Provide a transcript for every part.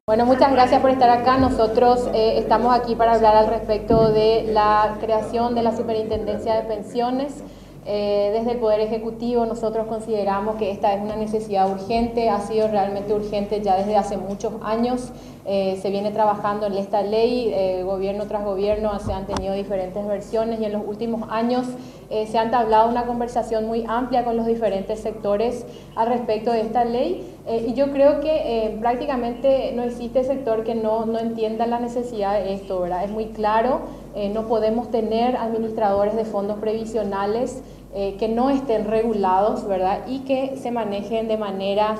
Bueno, muchas gracias por estar acá. Nosotros estamos aquí para hablar al respecto de la creación de la Superintendencia de Pensiones. Desde el Poder Ejecutivo nosotros consideramos que esta es una necesidad urgente, ha sido realmente urgente ya desde hace muchos años. Se viene trabajando en esta ley, gobierno tras gobierno se han tenido diferentes versiones y en los últimos años se ha entablado una conversación muy amplia con los diferentes sectores al respecto de esta ley. Y yo creo que prácticamente no existe sector que no entienda la necesidad de esto, ¿verdad? Es muy claro, no podemos tener administradores de fondos previsionales que no estén regulados, ¿verdad? Y que se manejen de manera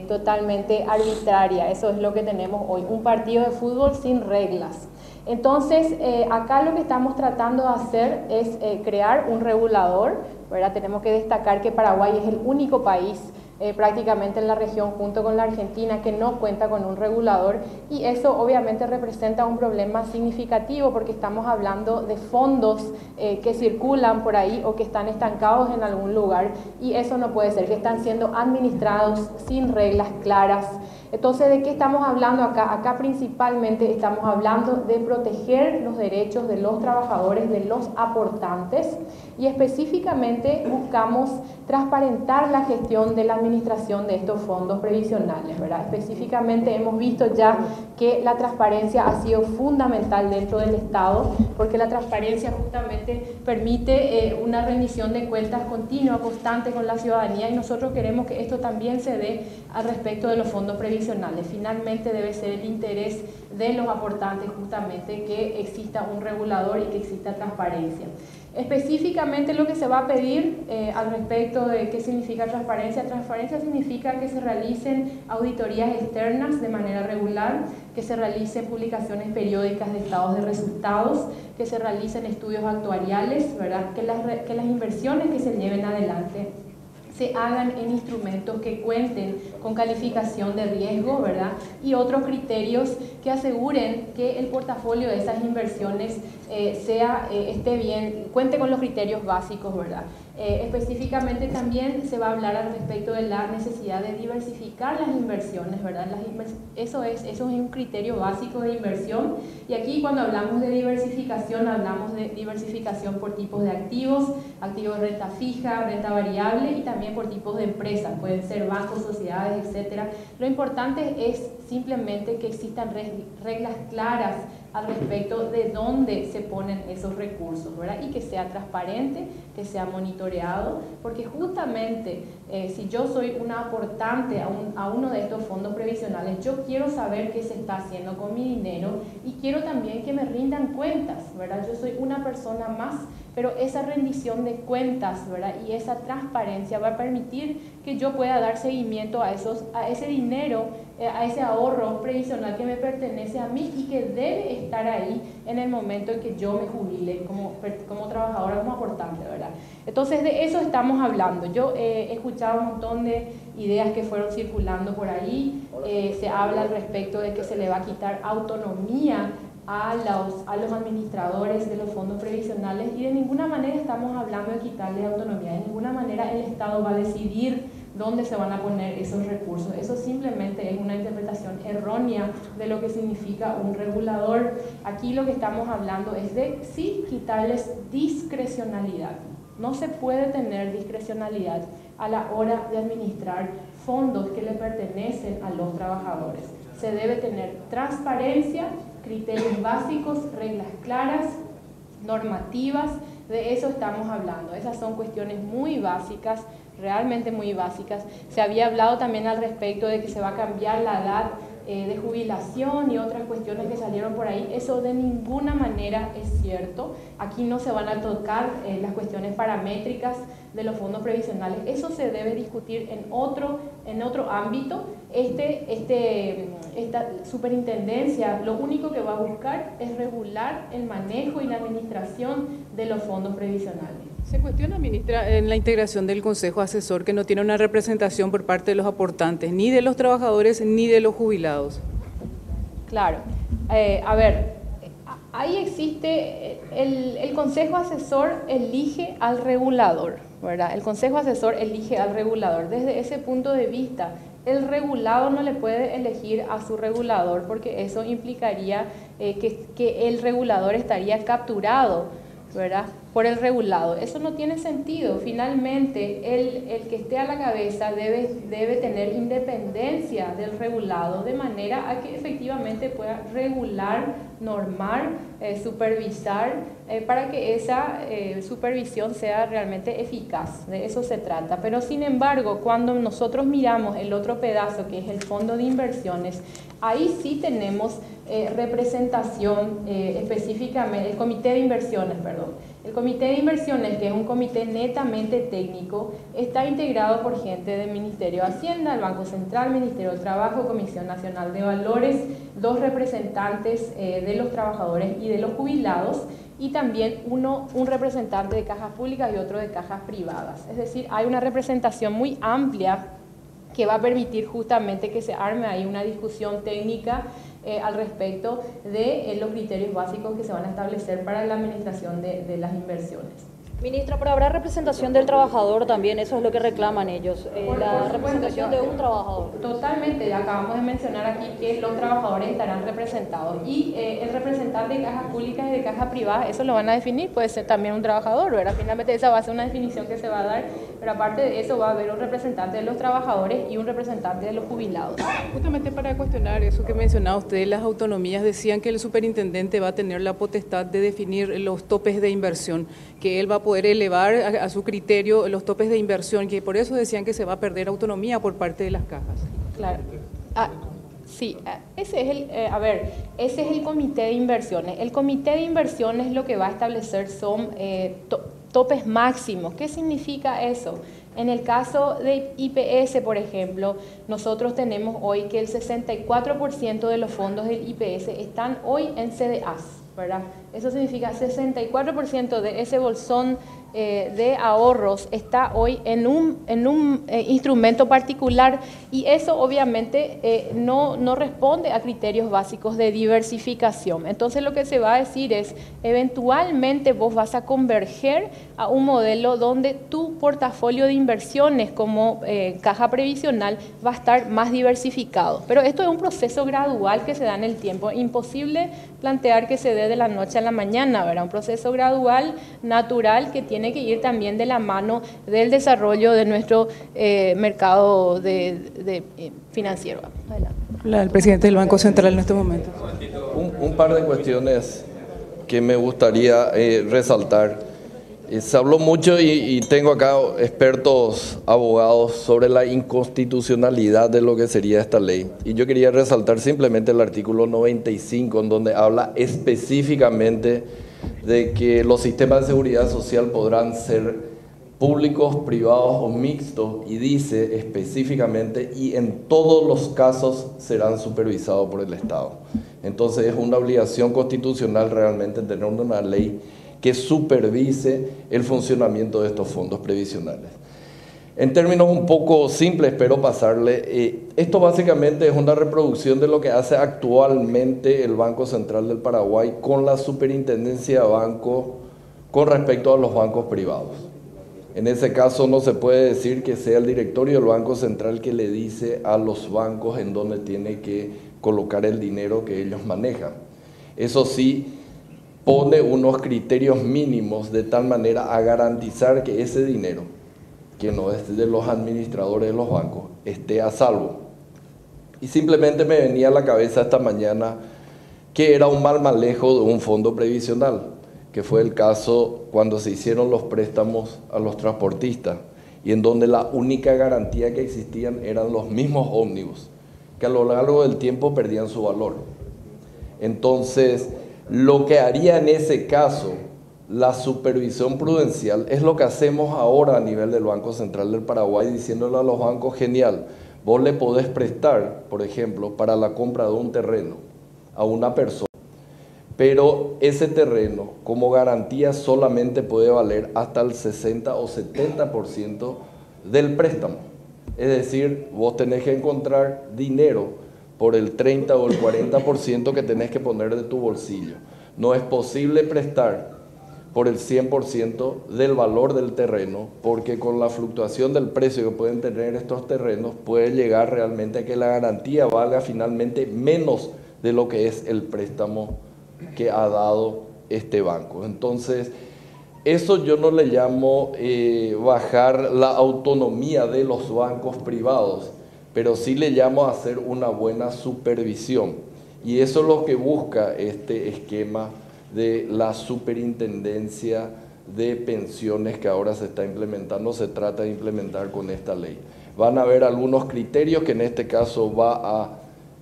totalmente arbitraria. Eso es lo que tenemos hoy, un partido de fútbol sin reglas. Entonces, acá lo que estamos tratando de hacer es crear un regulador, ¿verdad? Tenemos que destacar que Paraguay es el único país prácticamente en la región junto con la Argentina que no cuenta con un regulador, y eso obviamente representa un problema significativo porque estamos hablando de fondos que circulan por ahí o que están estancados en algún lugar, y eso no puede ser, que están siendo administrados sin reglas claras. Entonces, ¿de qué estamos hablando acá? Acá principalmente estamos hablando de proteger los derechos de los trabajadores, de los aportantes, y específicamente buscamos transparentar la gestión de la administración de estos fondos previsionales, ¿verdad? Específicamente hemos visto ya que la transparencia ha sido fundamental dentro del Estado, porque la transparencia justamente permite una rendición de cuentas continua, constante con la ciudadanía, y nosotros queremos que esto también se dé al respecto de los fondos previsionales. Finalmente debe ser el interés de los aportantes justamente que exista un regulador y que exista transparencia. Específicamente lo que se va a pedir al respecto de qué significa transparencia. Transparencia significa que se realicen auditorías externas de manera regular, que se realicen publicaciones periódicas de estados de resultados, que se realicen estudios actuariales, ¿verdad? Que las inversiones que se lleven adelante se hagan en instrumentos que cuenten con calificación de riesgo, ¿verdad? Y otros criterios que aseguren que el portafolio de esas inversiones esté bien, cuente con los criterios básicos, ¿verdad? Específicamente también se va a hablar al respecto de la necesidad de diversificar las inversiones, ¿verdad? Eso es un criterio básico de inversión, y aquí cuando hablamos de diversificación hablamos de diversificación por tipos de activos, activos de renta fija, renta variable, y también por tipos de empresas, pueden ser bancos, sociedades, etc. Lo importante es simplemente que existan reglas claras al respecto de dónde se ponen esos recursos, ¿verdad? Y que sea transparente, que sea monitoreado, porque justamente si yo soy una aportante a uno de estos fondos previsionales, yo quiero saber qué se está haciendo con mi dinero y quiero también que me rindan cuentas, ¿verdad? Yo soy una persona más, pero esa rendición de cuentas, ¿verdad? Y esa transparencia va a permitir que yo pueda dar seguimiento a ese dinero, a ese ahorro previsional que me pertenece a mí y que debe estar ahí en el momento en que yo me jubile como trabajadora, como aportante, ¿verdad? Entonces de eso estamos hablando. Yo he escuchado un montón de ideas que fueron circulando por ahí. Se habla al respecto de que se le va a quitar autonomía a los administradores de los fondos previsionales, y de ninguna manera estamos hablando de quitarle autonomía, de ninguna manera el Estado va a decidir dónde se van a poner esos recursos. Eso simplemente es una interpretación errónea de lo que significa un regulador. Aquí lo que estamos hablando es de sí quitarles discrecionalidad. No se puede tener discrecionalidad a la hora de administrar fondos que le pertenecen a los trabajadores. Se debe tener transparencia, criterios básicos, reglas claras, normativas. De eso estamos hablando. Esas son cuestiones muy básicas, realmente muy básicas. Se había hablado también al respecto de que se va a cambiar la edad de jubilación y otras cuestiones que salieron por ahí. Eso de ninguna manera es cierto. Aquí no se van a tocar las cuestiones paramétricas de los fondos previsionales. Eso se debe discutir en otro ámbito. Esta superintendencia lo único que va a buscar es regular el manejo y la administración de los fondos previsionales. Se cuestiona, ministra, en la integración del Consejo Asesor que no tiene una representación por parte de los aportantes, ni de los trabajadores ni de los jubilados. Claro. A ver, ahí existe, el Consejo Asesor elige al regulador, ¿verdad? El Consejo Asesor elige al regulador. Desde ese punto de vista, El regulado no le puede elegir a su regulador porque eso implicaría que el regulador estaría capturado, ¿verdad?, por el regulado. Eso no tiene sentido. Finalmente, el que esté a la cabeza debe tener independencia del regulado, de manera a que efectivamente pueda regular, normar, supervisar, para que esa supervisión sea realmente eficaz. De eso se trata. Pero sin embargo, cuando nosotros miramos el otro pedazo, que es el fondo de inversiones, ahí sí tenemos representación específicamente, el comité de inversiones, perdón. El comité de inversiones, que es un comité netamente técnico, está integrado por gente del Ministerio de Hacienda, el Banco Central, Ministerio del Trabajo, Comisión Nacional de Valores, 2 representantes de los trabajadores y de los jubilados, y también un representante de cajas públicas y otro de cajas privadas. Es decir, hay una representación muy amplia que va a permitir justamente que se arme ahí una discusión técnica al respecto de los criterios básicos que se van a establecer para la administración de las inversiones. Ministra, pero habrá representación del trabajador también, eso es lo que reclaman ellos, la representación de un trabajador. Totalmente, acabamos de mencionar aquí que los trabajadores estarán representados y el representante de cajas públicas y de cajas privadas, eso lo van a definir, puede ser también un trabajador, ¿verdad? Finalmente esa va a ser una definición que se va a dar, pero aparte de eso va a haber un representante de los trabajadores y un representante de los jubilados. Justamente para cuestionar eso que mencionaba usted, las autonomías decían que el superintendente va a tener la potestad de definir los topes de inversión, que él va a poder elevar a su criterio los topes de inversión, que por eso decían que se va a perder autonomía por parte de las cajas. Claro. Sí, ese es el comité de inversiones. El comité de inversiones lo que va a establecer son topes máximos. ¿Qué significa eso? En el caso de IPS, por ejemplo, nosotros tenemos hoy que el 64% de los fondos del IPS están hoy en CDAs, ¿verdad? Eso significa 64% de ese bolsón de ahorros está hoy en un instrumento particular, y eso obviamente no responde a criterios básicos de diversificación. Entonces lo que se va a decir es, eventualmente vos vas a converger a un modelo donde tu portafolio de inversiones como caja previsional va a estar más diversificado. Pero esto es un proceso gradual que se da en el tiempo, imposible plantear que se dé de la noche a la mañana, ¿verdad? Un proceso gradual, natural, que tiene que ir también de la mano del desarrollo de nuestro mercado financiero. El presidente del Banco Central en este momento. Un par de cuestiones que me gustaría resaltar. Se habló mucho y tengo acá expertos abogados sobre la inconstitucionalidad de lo que sería esta ley. Y yo quería resaltar simplemente el artículo 95, en donde habla específicamente de que los sistemas de seguridad social podrán ser públicos, privados o mixtos, y dice específicamente, y en todos los casos serán supervisados por el Estado. Entonces es una obligación constitucional realmente tener una ley que supervise el funcionamiento de estos fondos previsionales. En términos un poco simples, pero pasarle, esto básicamente es una reproducción de lo que hace actualmente el Banco Central del Paraguay con la superintendencia de bancos con respecto a los bancos privados. En ese caso no se puede decir que sea el directorio del Banco Central que le dice a los bancos en dónde tiene que colocar el dinero que ellos manejan. Eso sí, pone unos criterios mínimos de tal manera a garantizar que ese dinero, que no es de los administradores de los bancos, esté a salvo. Y simplemente me venía a la cabeza esta mañana que era un mal manejo de un fondo previsional, que fue el caso cuando se hicieron los préstamos a los transportistas, y en donde la única garantía que existían eran los mismos ómnibus, que a lo largo del tiempo perdían su valor. Entonces, lo que haría en ese caso la supervisión prudencial es lo que hacemos ahora a nivel del Banco Central del Paraguay, diciéndole a los bancos, genial, vos le podés prestar, por ejemplo, para la compra de un terreno a una persona, pero ese terreno como garantía solamente puede valer hasta el 60 o 70% del préstamo. Es decir, vos tenés que encontrar dinero por el 30 o el 40% que tenés que poner de tu bolsillo. No es posible prestar por el 100% del valor del terreno, porque con la fluctuación del precio que pueden tener estos terrenos puede llegar realmente a que la garantía valga finalmente menos de lo que es el préstamo que ha dado este banco. Entonces, eso yo no le llamo bajar la autonomía de los bancos privados, pero sí le llamo a hacer una buena supervisión. Y eso es lo que busca este esquema de la superintendencia de pensiones que ahora se está implementando, se trata de implementar con esta ley. Van a haber algunos criterios que en este caso va a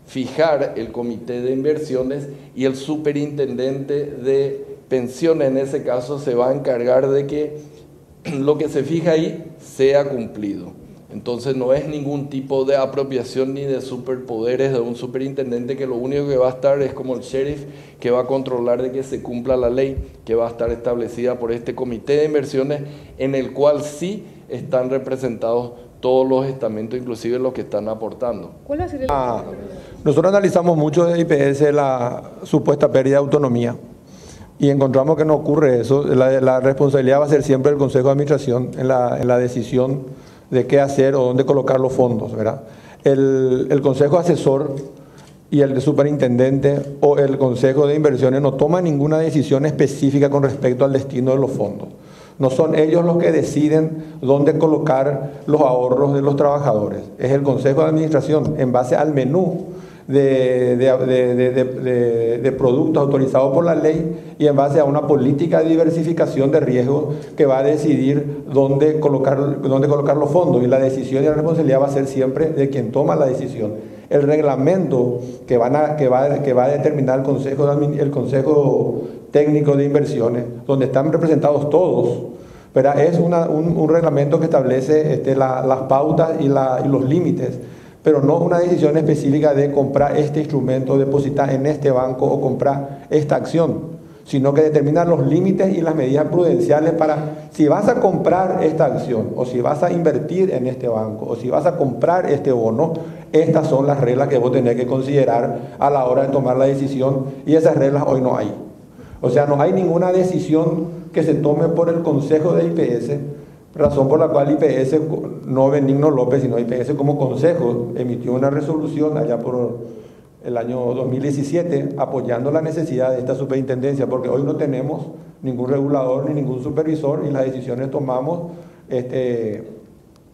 fijar el comité de inversiones, y el superintendente de pensiones en ese caso se va a encargar de que lo que se fija ahí sea cumplido. Entonces no es ningún tipo de apropiación ni de superpoderes de un superintendente, que lo único que va a estar es como el sheriff, que va a controlar de que se cumpla la ley que va a estar establecida por este comité de inversiones, en el cual sí están representados todos los estamentos, inclusive los que están aportando. ¿Cuál va a ser el... Nosotros analizamos mucho de IPS la supuesta pérdida de autonomía y encontramos que no ocurre eso. La responsabilidad va a ser siempre del Consejo de Administración en la decisión de qué hacer o dónde colocar los fondos, ¿verdad? El Consejo Asesor y el de Superintendente o el Consejo de Inversiones no toman ninguna decisión específica con respecto al destino de los fondos. No son ellos los que deciden dónde colocar los ahorros de los trabajadores. Es el Consejo de Administración, en base al menú de productos autorizados por la ley y en base a una política de diversificación de riesgos, que va a decidir dónde colocar los fondos, y la decisión y la responsabilidad va a ser siempre de quien toma la decisión. El reglamento que va a determinar el Consejo Técnico de Inversiones, donde están representados todos, ¿verdad? Es un reglamento que establece las pautas y los límites, pero no una decisión específica de comprar este instrumento, depositar en este banco o comprar esta acción, sino que determina los límites y las medidas prudenciales para, si vas a comprar esta acción, o si vas a invertir en este banco, o si vas a comprar este bono, estas son las reglas que vos tenés que considerar a la hora de tomar la decisión, y esas reglas hoy no hay. O sea, no hay ninguna decisión que se tome por el Consejo de IPS, razón por la cual IPS, no Benigno López, sino IPS como consejo, emitió una resolución allá por el año 2017 apoyando la necesidad de esta superintendencia, porque hoy no tenemos ningún regulador ni ningún supervisor, y las decisiones tomamos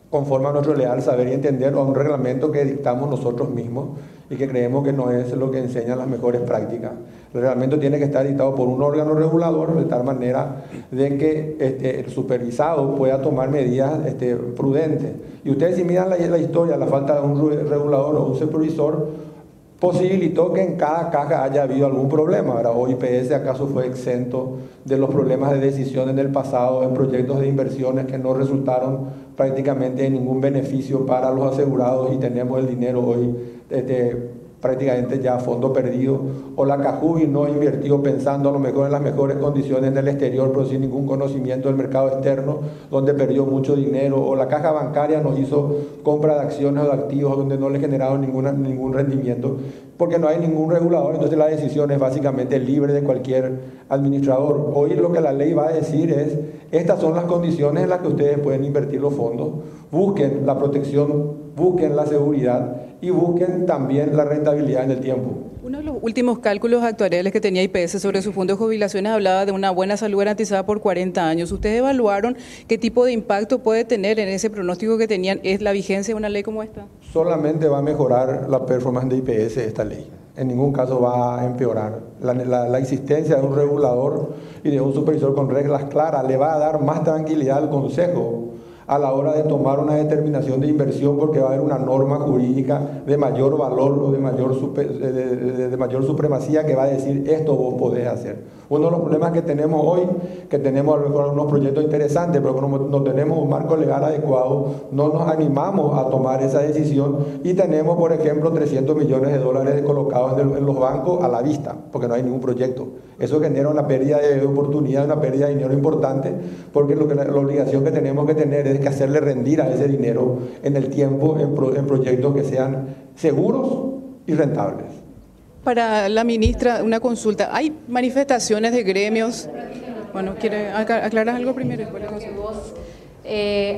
conforme a nuestro leal saber y entender, a un reglamento que dictamos nosotros mismos y que creemos que no es lo que enseñan las mejores prácticas. El reglamento tiene que estar dictado por un órgano regulador, de tal manera de que el supervisado pueda tomar medidas prudentes. Y ustedes, si miran la historia, la falta de un regulador o un supervisor posibilitó que en cada caja haya habido algún problema, ¿verdad? ¿O IPS acaso fue exento de los problemas de decisión en el pasado en proyectos de inversiones que no resultaron prácticamente en ningún beneficio para los asegurados, y tenemos el dinero hoy prácticamente ya a fondo perdido? O la Cajubi no invirtió pensando a lo mejor en las mejores condiciones en el exterior, pero sin ningún conocimiento del mercado externo, donde perdió mucho dinero. O la caja bancaria nos hizo compra de acciones o de activos donde no le generaron ningún rendimiento, porque no hay ningún regulador. Entonces la decisión es básicamente libre de cualquier administrador. Hoy lo que la ley va a decir es: estas son las condiciones en las que ustedes pueden invertir los fondos, busquen la protección, busquen la seguridad y busquen también la rentabilidad en el tiempo. Uno de los últimos cálculos actuariales que tenía IPS sobre su fondo de jubilaciones hablaba de una buena salud garantizada por 40 años. ¿Ustedes evaluaron qué tipo de impacto puede tener en ese pronóstico que tenían? ¿Es la vigencia de una ley como esta? Solamente va a mejorar la performance de IPS esta ley. En ningún caso va a empeorar. La existencia de un regulador y de un supervisor con reglas claras le va a dar más tranquilidad al Consejo a la hora de tomar una determinación de inversión, porque va a haber una norma jurídica de mayor valor o de mayor supremacía que va a decir: esto vos podés hacer. Uno de los problemas que tenemos hoy, que tenemos a lo mejor unos proyectos interesantes, pero como no tenemos un marco legal adecuado, no nos animamos a tomar esa decisión, y tenemos, por ejemplo, 300 millones de dólares colocados en los bancos a la vista, porque no hay ningún proyecto. Eso genera una pérdida de oportunidad, una pérdida de dinero importante, porque la obligación que tenemos que tener es que hacerle rendir a ese dinero en el tiempo en proyectos que sean seguros y rentables. Para la ministra, una consulta. ¿Hay manifestaciones de gremios? Bueno, ¿quiere aclarar algo primero?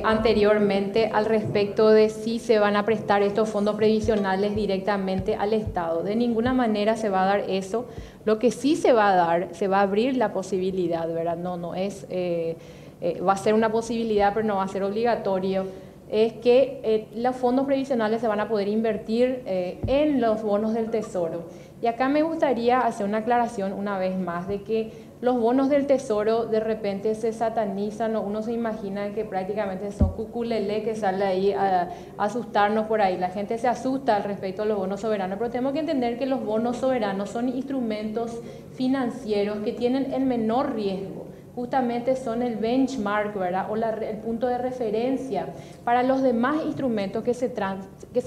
Anteriormente al respecto de si se van a prestar estos fondos previsionales directamente al Estado. De ninguna manera se va a dar eso. Lo que sí se va a dar, se va a abrir la posibilidad, ¿verdad? No es, va a ser una posibilidad, pero no va a ser obligatorio. Es que los fondos previsionales se van a poder invertir en los bonos del Tesoro. Y acá me gustaría hacer una aclaración una vez más de que los bonos del Tesoro de repente se satanizan, o uno se imagina que prácticamente son cuculele que sale ahí a asustarnos por ahí. La gente se asusta al respecto de los bonos soberanos, pero tenemos que entender que los bonos soberanos son instrumentos financieros que tienen el menor riesgo. Justamente son el benchmark, ¿verdad? O el punto de referencia para los demás instrumentos que se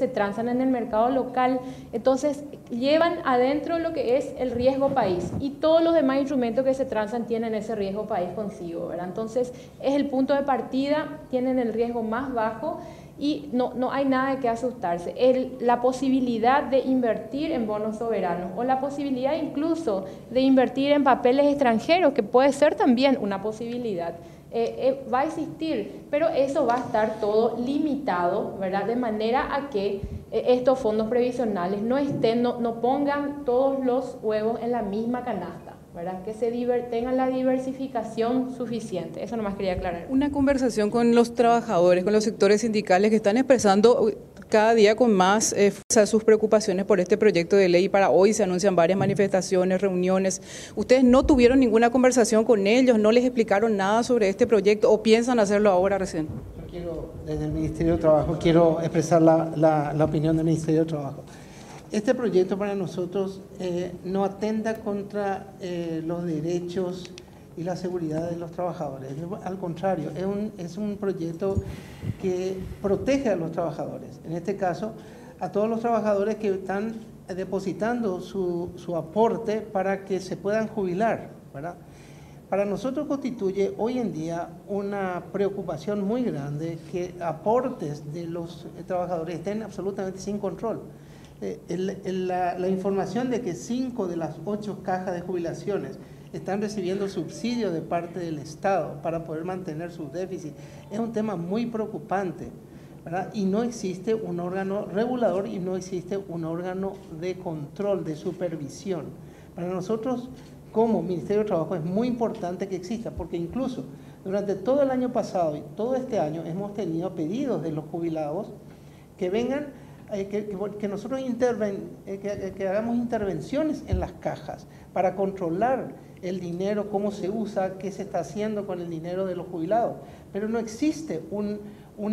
transan en el mercado local. Entonces, llevan adentro lo que es el riesgo país, y todos los demás instrumentos que se transan tienen ese riesgo país consigo, ¿verdad? Entonces, es el punto de partida, tienen el riesgo más bajo, y no hay nada de qué asustarse. La posibilidad de invertir en bonos soberanos, o la posibilidad incluso de invertir en papeles extranjeros, que puede ser también una posibilidad, va a existir, pero eso va a estar todo limitado, ¿verdad? De manera a que estos fondos previsionales no pongan todos los huevos en la misma canasta, ¿verdad? Que tengan la diversificación suficiente. Eso nomás quería aclarar. Una conversación con los trabajadores, con los sectores sindicales que están expresando cada día con más fuerza sus preocupaciones por este proyecto de ley. Para hoy se anuncian varias manifestaciones, reuniones. ¿Ustedes no tuvieron ninguna conversación con ellos? ¿No les explicaron nada sobre este proyecto o piensan hacerlo ahora recién? Yo quiero, desde el Ministerio de Trabajo, quiero expresar la opinión del Ministerio de Trabajo. Este proyecto para nosotros no atenta contra los derechos y la seguridad de los trabajadores. Al contrario, es un proyecto que protege a los trabajadores. En este caso, a todos los trabajadores que están depositando su aporte para que se puedan jubilar, ¿verdad? Para nosotros constituye hoy en día una preocupación muy grande que aportes de los trabajadores estén absolutamente sin control. La información de que 5 de las 8 cajas de jubilaciones están recibiendo subsidio de parte del Estado para poder mantener sus déficits es un tema muy preocupante, ¿verdad? Y no existe un órgano regulador y no existe un órgano de control, de supervisión. Para nosotros, como Ministerio de Trabajo, es muy importante que exista, porque incluso durante todo el año pasado y todo este año hemos tenido pedidos de los jubilados que vengan, que nosotros que hagamos intervenciones en las cajas para controlar el dinero, cómo se usa, qué se está haciendo con el dinero de los jubilados. Pero no existe un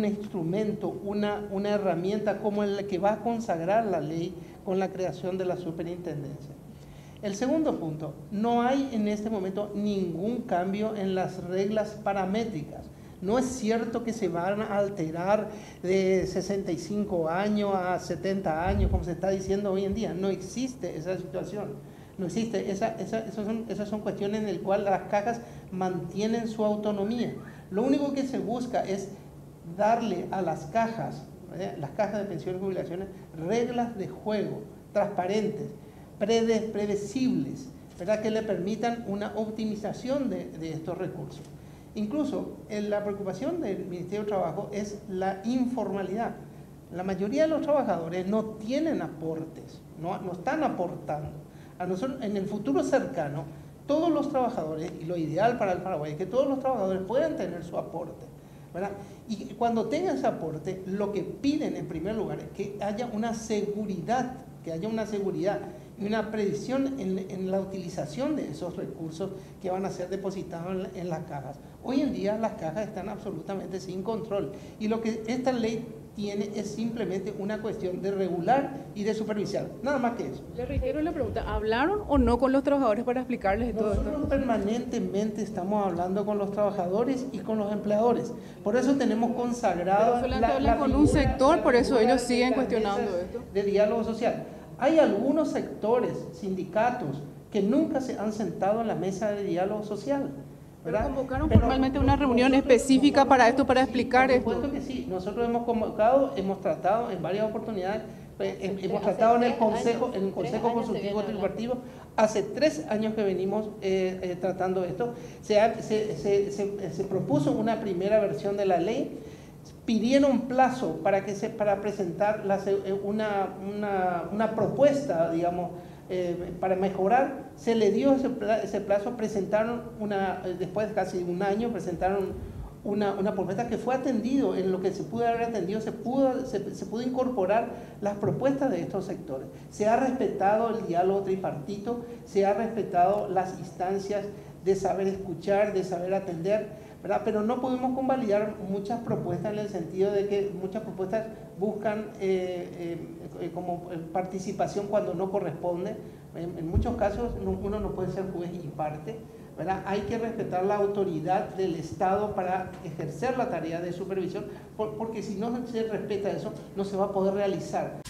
instrumento, una herramienta como el que va a consagrar la ley con la creación de la superintendencia. El segundo punto, no hay en este momento ningún cambio en las reglas paramétricas. No es cierto que se van a alterar de 65 años a 70 años, como se está diciendo hoy en día. No existe esa situación. No existe. Esas son cuestiones en las cuales las cajas mantienen su autonomía. Lo único que se busca es darle a las cajas de pensiones y jubilaciones, reglas de juego transparentes, predecibles, ¿verdad? Que le permitan una optimización de estos recursos. Incluso la preocupación del Ministerio de Trabajo es la informalidad. La mayoría de los trabajadores no tienen aportes, no están aportando. A nosotros, en el futuro cercano, todos los trabajadores, y lo ideal para el Paraguay es que todos los trabajadores puedan tener su aporte, ¿verdad? Y cuando tengan ese aporte, lo que piden en primer lugar es que haya una seguridad, y una predicción en la utilización de esos recursos que van a ser depositados en las cajas. Hoy en día las cajas están absolutamente sin control, y lo que esta ley tiene es simplemente una cuestión de regular y de supervisar, nada más que eso. Le reitero la pregunta, ¿hablaron o no con los trabajadores para explicarles todo esto? Nosotros permanentemente estamos hablando con los trabajadores y con los empleadores, por eso tenemos consagrado con un sector, por eso ellos siguen cuestionando esto. De diálogo social. Hay algunos sectores, sindicatos, que nunca se han sentado en la mesa de diálogo social, ¿verdad? ¿Pero convocaron formalmente una reunión específica para esto, para explicar esto? Por supuesto que sí. Nosotros hemos convocado, hemos tratado en varias oportunidades Hemos tratado en el Consejo Consultivo Tripartito, hace 3 años que venimos tratando esto. Se propuso una primera versión de la ley, pidieron plazo para presentar una propuesta, digamos, para mejorar. Se le dio ese plazo, presentaron después de casi un año, presentaron una propuesta que fue atendido. En lo que se pudo haber atendido, se pudo incorporar las propuestas de estos sectores. Se ha respetado el diálogo tripartito, se ha respetado las instancias de saber escuchar, de saber atender, ¿verdad? Pero no pudimos convalidar muchas propuestas, en el sentido de que muchas propuestas buscan como participación cuando no corresponde. En muchos casos uno no puede ser juez y parte, ¿verdad? Hay que respetar la autoridad del Estado para ejercer la tarea de supervisión, porque si no se respeta eso, no se va a poder realizar.